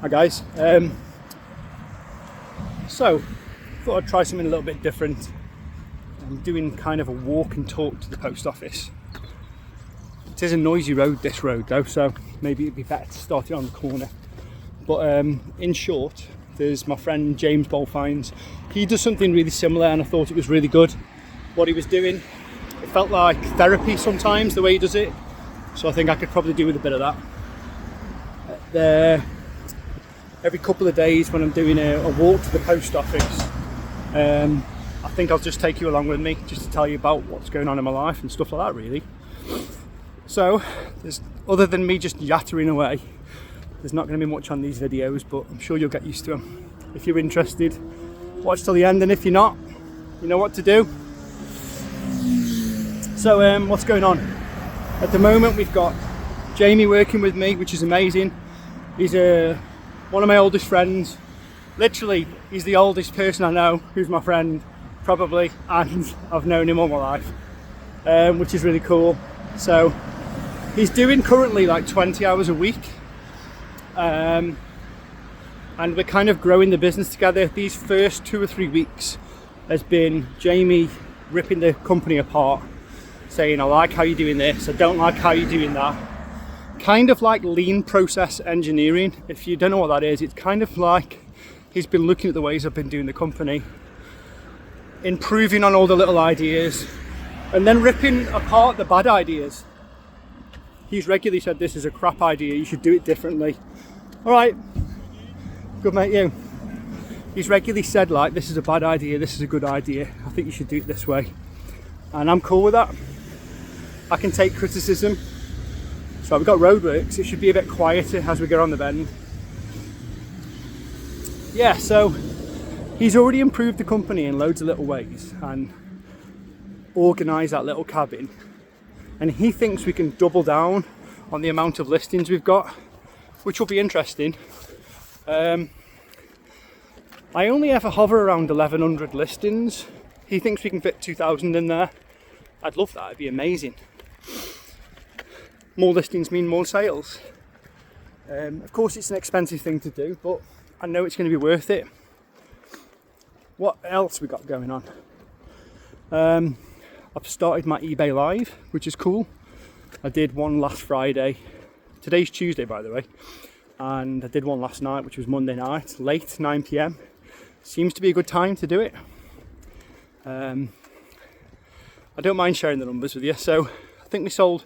Hi guys, so thought I'd try something a little bit different. I'm doing kind of a walk and talk to the post office. It is a noisy road, this road though, so maybe it'd be better to start it on the corner. But in short, there's my friend James Bolfines. He does something really similar and I thought it was really good what he was doing. It felt like therapy sometimes, the way he does it, so I think I could probably do with a bit of that. Every couple of days when I'm doing a walk to the post office, I think I'll just take you along with me just to tell you about what's going on in my life and stuff like that really. So other than me just yattering away, there's not going to be much on these videos, but I'm sure you'll get used to them. If you're interested, watch till the end, and if you're not, you know what to do. So what's going on? At the moment we've got Jamie working with me, which is amazing. He's one of my oldest friends. Literally, he's the oldest person I know who's my friend, probably, and I've known him all my life, which is really cool. So he's doing currently like 20 hours a week, and we're kind of growing the business together. These first 2 or 3 weeks has been Jamie ripping the company apart, saying I like how you're doing this, I don't like how you're doing that. Kind of like lean process engineering. If you don't know what that is, it's kind of like he's been looking at the ways I've been doing the company, improving on all the little ideas, and then ripping apart the bad ideas. He's regularly said, this is a crap idea, you should do it differently. All right, good mate, you. He's regularly said, like, this is a bad idea, this is a good idea, I think you should do it this way. And I'm cool with that. I can take criticism. So we've got roadworks, it should be a bit quieter as we go on the bend. Yeah, so he's already improved the company in loads of little ways and organised that little cabin. And he thinks we can double down on the amount of listings we've got, which will be interesting. I only ever hover around 1,100 listings. He thinks we can fit 2,000 in there. I'd love that, it'd be amazing. More listings mean more sales. Of course it's an expensive thing to do, but I know it's going to be worth it. What else we got going on? I've started my eBay Live, which is cool. I did one last Friday. Today's Tuesday, by the way. And I did one last night, which was Monday night, late, 9 PM. Seems to be a good time to do it. I don't mind sharing the numbers with you. So I think we sold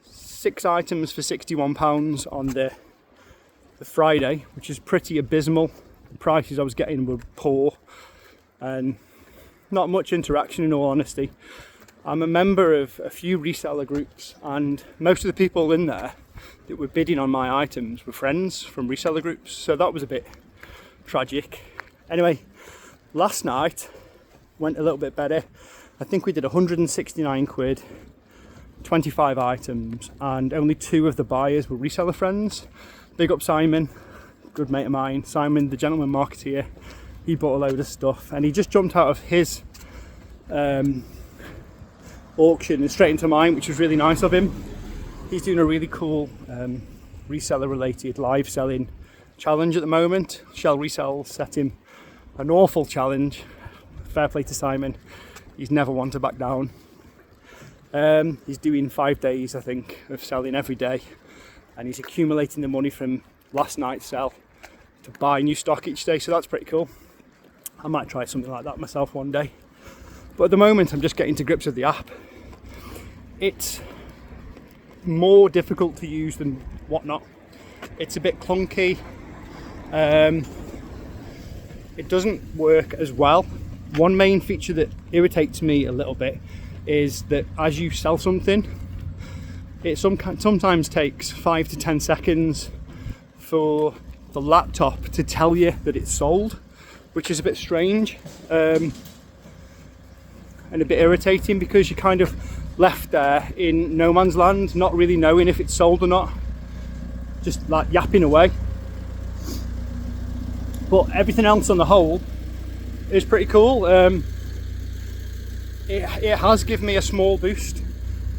6 items for £61 on the Friday, which is pretty abysmal. The prices I was getting were poor and not much interaction, in all honesty. I'm a member of a few reseller groups, and most of the people in there that were bidding on my items were friends from reseller groups, so that was a bit tragic. Anyway, last night went a little bit better. I think we did 169 quid, 25 items, and only 2 of the buyers were reseller friends. Big up Simon, good mate of mine. Simon, the gentleman marketeer, he bought a load of stuff and he just jumped out of his auction and straight into mine, which was really nice of him. He's doing a really cool reseller related live selling challenge at the moment. Shell Resell set him an awful challenge. Fair play to Simon, he's never one to back down. He's doing 5 days, I think, of selling every day, and he's accumulating the money from last night's sell to buy new stock each day, so that's pretty cool. I might try something like that myself one day, but at the moment I'm just getting to grips with the app. It's more difficult to use than whatnot. It's a bit clunky. It doesn't work as well. One main feature that irritates me a little bit is that as you sell something, it sometimes takes 5 to 10 seconds for the laptop to tell you that it's sold, which is a bit strange and a bit irritating, because you're kind of left there in no man's land, not really knowing if it's sold or not, just like yapping away. But everything else on the whole is pretty cool. It has given me a small boost.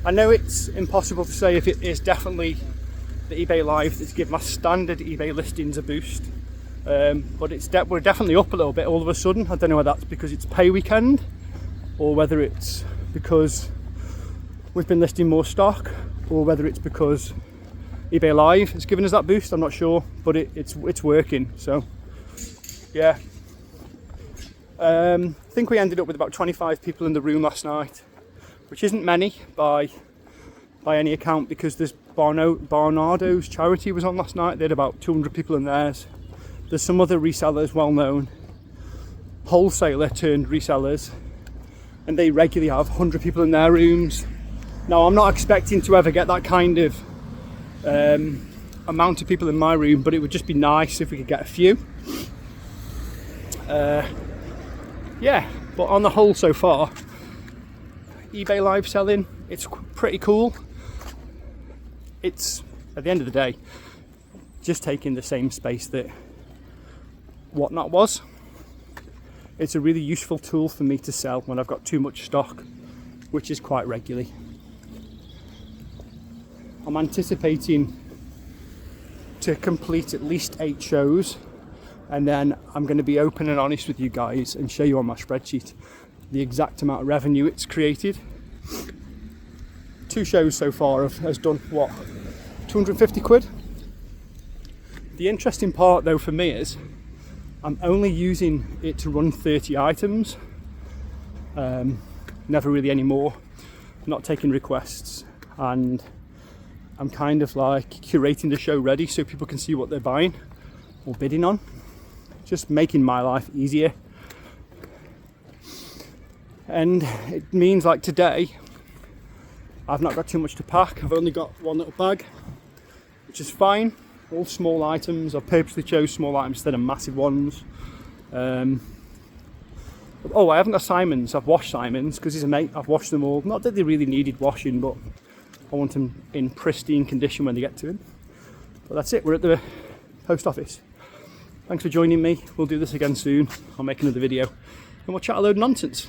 I know it's impossible to say if it is definitely the eBay Live that's give my standard eBay listings a boost. But we're definitely up a little bit all of a sudden. I don't know whether that's because it's pay weekend or whether it's because we've been listing more stock, or whether it's because eBay Live has given us that boost. I'm not sure, but it's working. So yeah, I think we ended up with about 25 people in the room last night, which isn't many by any account, because there's Barnardo's charity was on last night. They had about 200 people in theirs. There's some other resellers, well known, wholesaler turned resellers, and they regularly have 100 people in their rooms. Now, I'm not expecting to ever get that kind of amount of people in my room, but it would just be nice if we could get a few. Yeah, but on the whole so far, eBay Live selling, it's pretty cool. It's, at the end of the day, just taking the same space that Whatnot was. It's a really useful tool for me to sell when I've got too much stock, which is quite regularly. I'm anticipating to complete at least 8 shows, and then I'm going to be open and honest with you guys and show you on my spreadsheet the exact amount of revenue it's created. 2 shows so far has done what, 250 quid? The interesting part though for me is I'm only using it to run 30 items, never really any more, not taking requests, and I'm kind of like curating the show ready so people can see what they're buying or bidding on, just making my life easier. And it means like today I've not got too much to pack. I've only got one little bag, which is fine. All small items. I purposely chose small items instead of massive ones. Oh, I haven't got Simon's. I've washed Simon's because he's a mate. I've washed them all. Not that they really needed washing, but I want them in pristine condition when they get to him. But that's it. We're at the post office. Thanks for joining me. We'll do this again soon. I'll make another video and we'll chat a load of nonsense.